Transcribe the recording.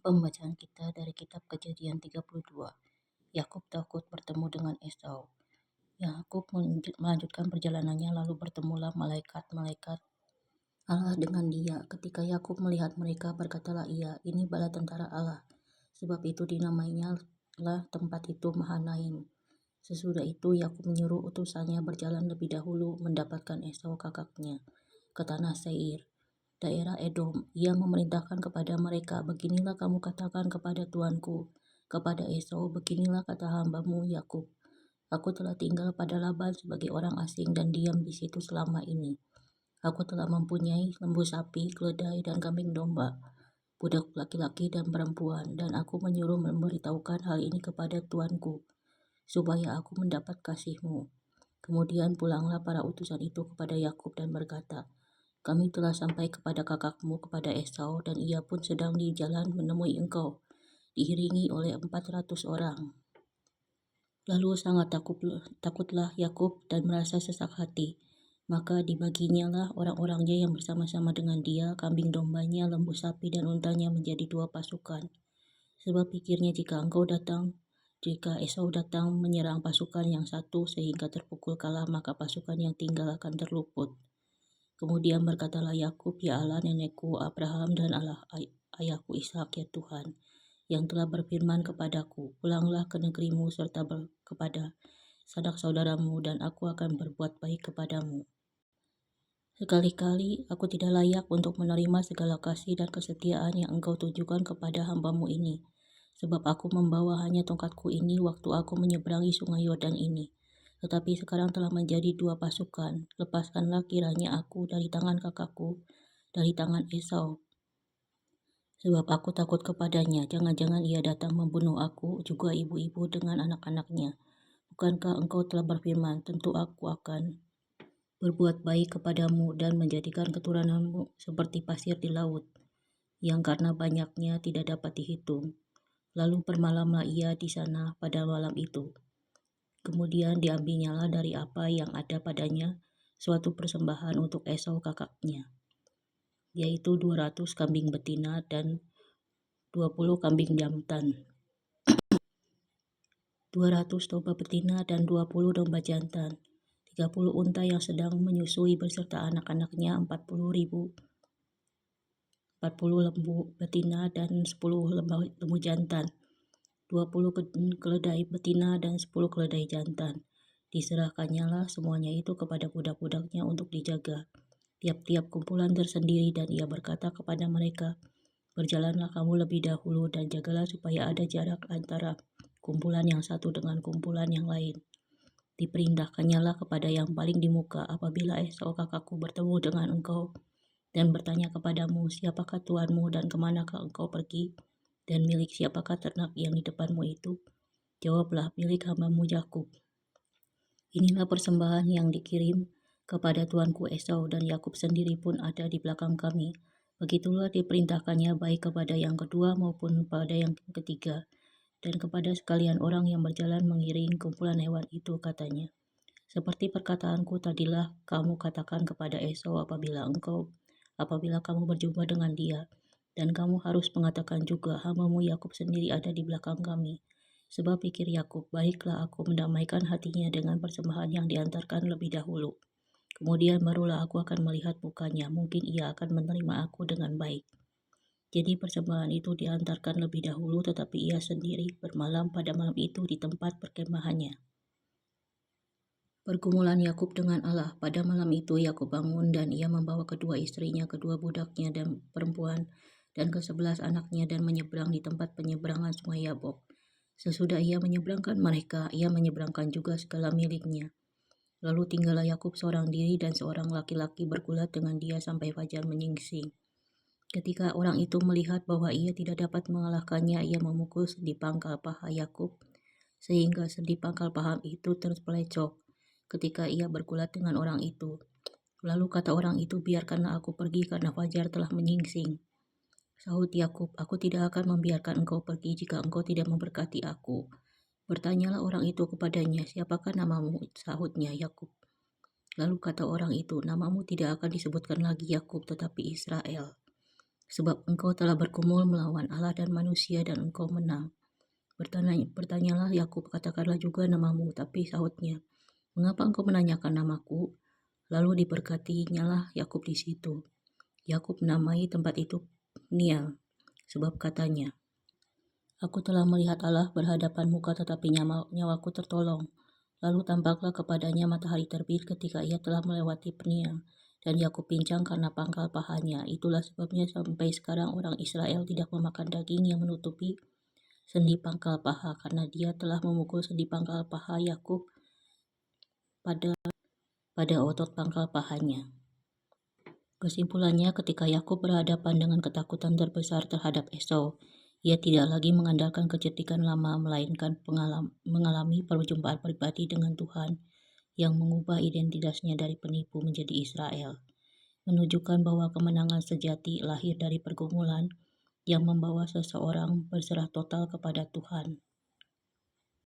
Pembacaan kita dari kitab Kejadian 32. Yakub takut bertemu dengan Esau. Yakub melanjutkan perjalanannya, lalu bertemulah malaikat-malaikat Allah dengan dia. Ketika Yakub melihat mereka, berkatalah ia, "Ini bala tentara Allah." Sebab itu dinamainya lah tempat itu Mahanaim. Sesudah itu Yakub menyuruh utusannya berjalan lebih dahulu mendapatkan Esau kakaknya ke tanah Seir, daerah Edom. Ia memerintahkan kepada mereka, "Beginilah kamu katakan kepada tuanku, kepada Esau, beginilah kata hambamu Yakub. Aku telah tinggal pada Laban sebagai orang asing dan diam di situ selama ini. Aku telah mempunyai lembu sapi, keledai, dan kambing domba, budak laki-laki dan perempuan, dan aku menyuruh memberitahukan hal ini kepada tuanku, supaya aku mendapat kasihmu." Kemudian pulanglah para utusan itu kepada Yakub dan berkata, "Kami telah sampai kepada kakakmu, kepada Esau, dan ia pun sedang di jalan menemui engkau, diiringi oleh 400 orang. Lalu sangat takutlah Yakub dan merasa sesak hati. Maka dibaginya lah orang-orangnya yang bersama-sama dengan dia, kambing dombanya, lembu sapi, dan untanya menjadi 2 pasukan. Sebab pikirnya jika Esau datang menyerang pasukan yang satu sehingga terpukul kalah, maka pasukan yang tinggal akan terluput. Kemudian berkatalah Yakub, "Ya Allah nenekku Abraham dan Allah ayahku Ishak, ya Tuhan, yang telah berfirman kepadaku, pulanglah ke negerimu serta kepada sanak saudaramu, dan aku akan berbuat baik kepadamu. Sekali-kali aku tidak layak untuk menerima segala kasih dan kesetiaan yang engkau tunjukkan kepada hambamu ini, sebab aku membawa hanya tongkatku ini waktu aku menyeberangi sungai Yordan ini. Tetapi sekarang telah menjadi 2 pasukan. Lepaskanlah kiranya aku dari tangan kakakku, dari tangan Esau, sebab aku takut kepadanya. Jangan-jangan ia datang membunuh aku, juga ibu-ibu dengan anak-anaknya. Bukankah engkau telah berfirman, tentu aku akan berbuat baik kepadamu dan menjadikan keturunanmu seperti pasir di laut, yang karena banyaknya tidak dapat dihitung." Lalu bermalamlah ia di sana pada malam itu. Kemudian diambilnyalah dari apa yang ada padanya suatu persembahan untuk Esau kakaknya, yaitu 200 kambing betina dan 20 kambing jantan, 200 domba betina dan 20 domba jantan, 30 unta yang sedang menyusui beserta anak-anaknya, 40 lembu betina dan 10 lembu jantan, 20 keledai betina dan 10 keledai jantan. Diserahkannyalah semuanya itu kepada budak-budaknya untuk dijaga, tiap-tiap kumpulan tersendiri, dan ia berkata kepada mereka, "Berjalanlah kamu lebih dahulu dan jagalah supaya ada jarak antara kumpulan yang satu dengan kumpulan yang lain." Diperintahkannyalah kepada yang paling di muka, "Apabila Esau kakakku bertemu dengan engkau dan bertanya kepadamu, 'Siapakah tuanmu dan kemanakah engkau pergi? Dan milik siapakah ternak yang di depanmu itu?' Jawablah, 'Milik hambamu Yakub. Inilah persembahan yang dikirim kepada tuanku Esau, dan Yakub sendiri pun ada di belakang kami.' Begitulah diperintahkannya baik kepada yang kedua maupun pada yang ketiga, dan kepada sekalian orang yang berjalan mengiring kumpulan hewan itu, katanya, 'Seperti perkataanku tadilah kamu katakan kepada Esau apabila kamu berjumpa dengan dia, dan kamu harus mengatakan juga, hambamu Yakub sendiri ada di belakang kami.' Sebab pikir Yakub, 'Baiklah aku mendamaikan hatinya dengan persembahan yang diantarkan lebih dahulu. Kemudian barulah aku akan melihat mukanya, mungkin ia akan menerima aku dengan baik.' Jadi persembahan itu diantarkan lebih dahulu, tetapi ia sendiri bermalam pada malam itu di tempat perkemahannya." Pergumulan Yakub dengan Allah. Pada malam itu Yakub bangun, dan ia membawa kedua istrinya, kedua budaknya dan perempuan, dan ke-11 anaknya, dan menyeberang di tempat penyeberangan sungai Yabok. Sesudah ia menyeberangkan mereka, ia menyeberangkan juga segala miliknya. Lalu tinggallah Yakub seorang diri, dan seorang laki-laki bergulat dengan dia sampai fajar menyingsing. Ketika orang itu melihat bahwa ia tidak dapat mengalahkannya, ia memukul sendi pangkal paha Yakub, sehingga sendi pangkal paha itu terpelecok ketika ia bergulat dengan orang itu. Lalu kata orang itu, "Biarkanlah aku pergi karena fajar telah menyingsing." Sahut Yakub, "Aku tidak akan membiarkan engkau pergi jika engkau tidak memberkati aku." Bertanyalah orang itu kepadanya, "Siapakah namamu?" Sahutnya, "Yakub." Lalu kata orang itu, "Namamu tidak akan disebutkan lagi Yakub, tetapi Israel, sebab engkau telah bergumul melawan Allah dan manusia dan engkau menang. Bertanyalah Yakub, katakanlah juga namamu, tapi sahutnya, mengapa engkau menanyakan namaku? Lalu diberkatinyalah Yakub di situ. Yakub menamai tempat itu Peniel, sebab katanya, aku telah melihat Allah berhadapan muka tetapi nyawaku tertolong. Lalu tampaklah kepadanya matahari terbit ketika ia telah melewati Peniel, dan Yakub pincang karena pangkal pahanya. Itulah sebabnya sampai sekarang orang Israel tidak memakan daging yang menutupi sendi pangkal paha, karena dia telah memukul sendi pangkal paha Yakub pada otot pangkal pahanya. Kesimpulannya, ketika Yakub berhadapan dengan ketakutan terbesar terhadap Esau, ia tidak lagi mengandalkan kecerdikan lama, melainkan mengalami perjumpaan pribadi dengan Tuhan yang mengubah identitasnya dari penipu menjadi Israel, menunjukkan bahwa kemenangan sejati lahir dari pergumulan yang membawa seseorang berserah total kepada Tuhan.